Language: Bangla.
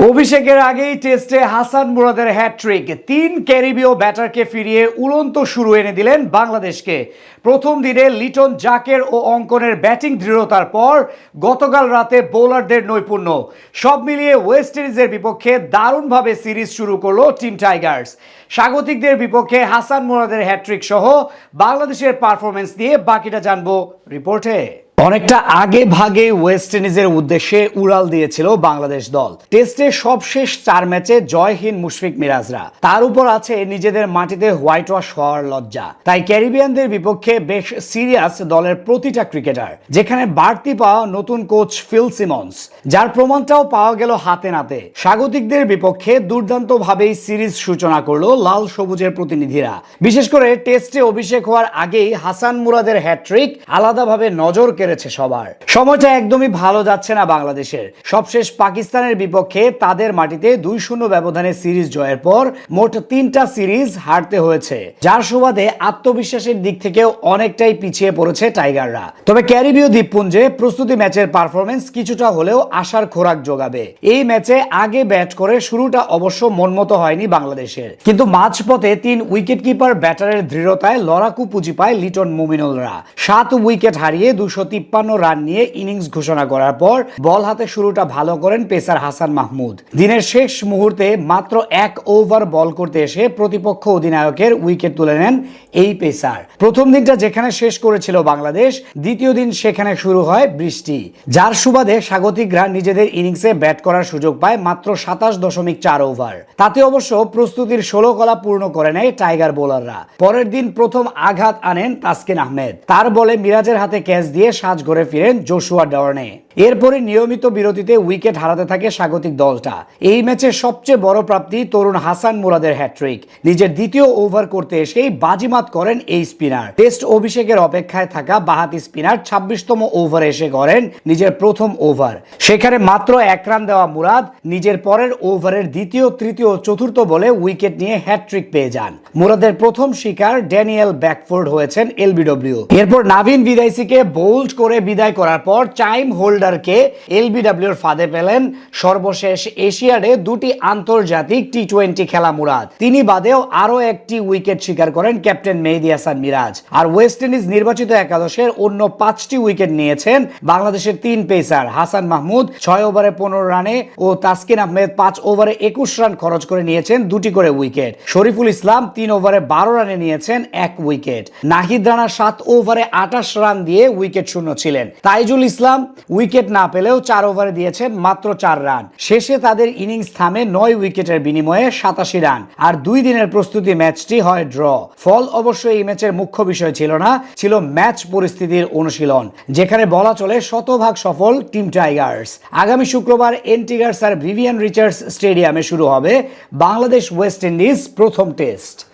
অভিষেকের আগেই টেস্টে হাসান মুরাদের হ্যাটট্রিক, 3 ক্যারিবীয় ব্যাটারকে ফিরিয়ে উড়ন্ত শুরু এনে দিলেন বাংলাদেশকে। প্রথম দিনে লিটন, জাকের ও অঙ্কনের ব্যাটিং দৃঢ়তার পর গতকাল রাতে বোলারদের নৈপুণ্য, সব মিলিয়ে ওয়েস্ট ইন্ডিজের বিপক্ষে দারুণভাবে সিরিজ শুরু করলো টিম টাইগার্স। স্বাগতিকদের বিপক্ষে হাসান মুরাদের হ্যাটট্রিক সহ বাংলাদেশের পারফরমেন্স নিয়ে বাকিটা জানবো রিপোর্টে। অনেকটা আগে ভাগে ওয়েস্ট ইন্ডিজের উদ্দেশ্যে উড়াল দিয়েছিল বাংলাদেশ দল। টেস্টে সবশেষ 4 ম্যাচে জয়হীন মুশফিক মিরাজরা, তার উপর আছে নিজেদের মাটিতে হোয়াইট ওয়াশ হওয়ার লজ্জা। তাই ক্যারিবিয়ানদের বিপক্ষে বেশ সিরিয়াস দলের প্রতিটা ক্রিকেটার, যেখানে বাড়তি পাওয়া নতুন কোচ ফিল সিমন্স, যার প্রমাণটাও পাওয়া গেল হাতে নাতে। স্বাগতিকদের বিপক্ষে দুর্দান্তভাবেই সিরিজ সূচনা করলো লাল সবুজের প্রতিনিধিরা। বিশেষ করে টেস্টে অভিষেক হওয়ার আগেই হাসান মুরাদের হ্যাটট্রিক আলাদাভাবে নজর কেড়েছে সবার। সময়টা একদমই ভালো যাচ্ছে না বাংলাদেশের। সবশেষ পাকিস্তানের বিপক্ষে তাদের মাটিতে 2-0 ব্যবধানে সিরিজ জয়ের পর মোট 3টা সিরিজ হারতে হয়েছে, যার সুবাদে আত্মবিশ্বাসের দিক থেকেও অনেকটাই পিছিয়ে পড়েছে টাইগাররা। তবে ক্যারিবীয় দ্বীপপুঞ্জে প্রস্তুতি ম্যাচের পারফরমেন্স কিছুটা হলেও আশার খোরাক যোগাবে। এই ম্যাচে আগে ব্যাট করে শুরুটা অবশ্য মনমতো হয়নি বাংলাদেশের, কিন্তু মাঝপথে 3 উইকেট কিপার ব্যাটারের দৃঢ়তায় লড়াকু পুঁজি পায় লিটন মুমিনুলরা। 7 উইকেট হারিয়ে 253 রান নিয়ে ইনিংস ঘোষণা করার পর বল হাতে শুরুটা ভালো করেন পেসার হাসান মাহমুদ। দিনের শেষ মুহূর্তে মাত্র 1 ওভার বল করতে এসে প্রতিপক্ষ অধিনায়কের উইকেট তুলে নেন এই পেসার। প্রথম দিনটা যেখানে শেষ করেছিল বাংলাদেশ, দ্বিতীয় দিন সেখানে শুরু হয় বৃষ্টি, যার সুবাদে স্বাগতিকরা নিজেদের ইনিংসে ব্যাট করার সুযোগ পায় মাত্র 27.4 ওভার। তাতে অবশ্য প্রস্তুতির 16 কলা পূর্ণ করে নেয় টাইগার বোলাররা। পরের দিন প্রথম আঘাত আনেন তাসকিন আহমেদ, তার বলে মিরাজের হাতে ক্যাচ দিয়ে সাজ ঘরে ফিরেন জোশুয়া ডার্নে। এরপরে নিয়মিত বিরতিতে উইকেট হারাতে থাকে স্বাগতিক দলটা। এই ম্যাচের সবচেয়ে বড় প্রাপ্তি তরুণ হাসান মুরাদের হ্যাটট্রিক। নিজের দ্বিতীয় ওভার করতে এসেই বাজিমাত করেন এই স্পিনার। টেস্ট অভিষেকের অপেক্ষায় থাকা বাহাতি স্পিনার 26তম ওভারে এসে করেন নিজের প্রথম ওভার। সেখানে মাত্র 1 রান দেওয়া মুরাদ নিজের পরের ওভারের দ্বিতীয়, তৃতীয় ও চতুর্থ বলে উইকেট নিয়ে হ্যাটট্রিক পেয়ে যান। মুরাদের প্রথম শিকার ড্যানিয়েল ব্যাকফোর্ড হয়েছেন এলবিডব্লিউ। এরপর নাভিন বিদাইসিকে বোল্ড করে বিদায় করার পর টাইম হোল্ডারকে এলবিডব্লিউর ফাঁদে পেলেন সর্বশেষ এশিয়াডে 2টি আন্তর্জাতিক টি20 খেলা মুরাদ। তিনি বাদেও আরো 1টি উইকেট শিকার করেন ক্যাপ্টেন মেহেদী হাসান মিরাজ। আর ওয়েস্ট ইন্ডিজ নির্বাচিত একাদশের অন্য 5টি উইকেট নিয়েছেন বাংলাদেশের 3 পেসার। হাসান মাহমুদ 6 ওভারে 15 রানে ও তাসকিন আহমেদ 5 ওভারে 21 রান খরচ করে নিয়েছেন 2টি করে উইকেট। শরীফুল ইসলাম 3 ওভারে 12 রানে নিয়েছেন 1 উইকেট। নাহিদ রানা 7 ওভারে 28 রান দিয়ে উইকেট শূন্য ছিলেন। তাইজুল ইসলাম উইকেট না পেলেও 4 ওভারে দিয়েছেন মাত্র 4 রান। শেষে তাদের ইনিংস থামে 9 উইকেটের বিনিময়ে 87 রান। আর 2 দিনের প্রস্তুতি ম্যাচটি হয় ড্র। ফল অবশ্য এই ম্যাচের মুখ্য বিষয় ছিল না, ছিল ম্যাচ পরিস্থিতির অনুশীলন, যেখানে বলা চলে শতভাগ সফল টিম টাইগার্স। আগামী শুক্রবার এন্টিগার্স আর ভিভিয়ান রিচার্ডস স্টেডিয়ামে শুরু হবে বাংলাদেশ ওয়েস্ট ইন্ডিজ প্রথম টেস্ট।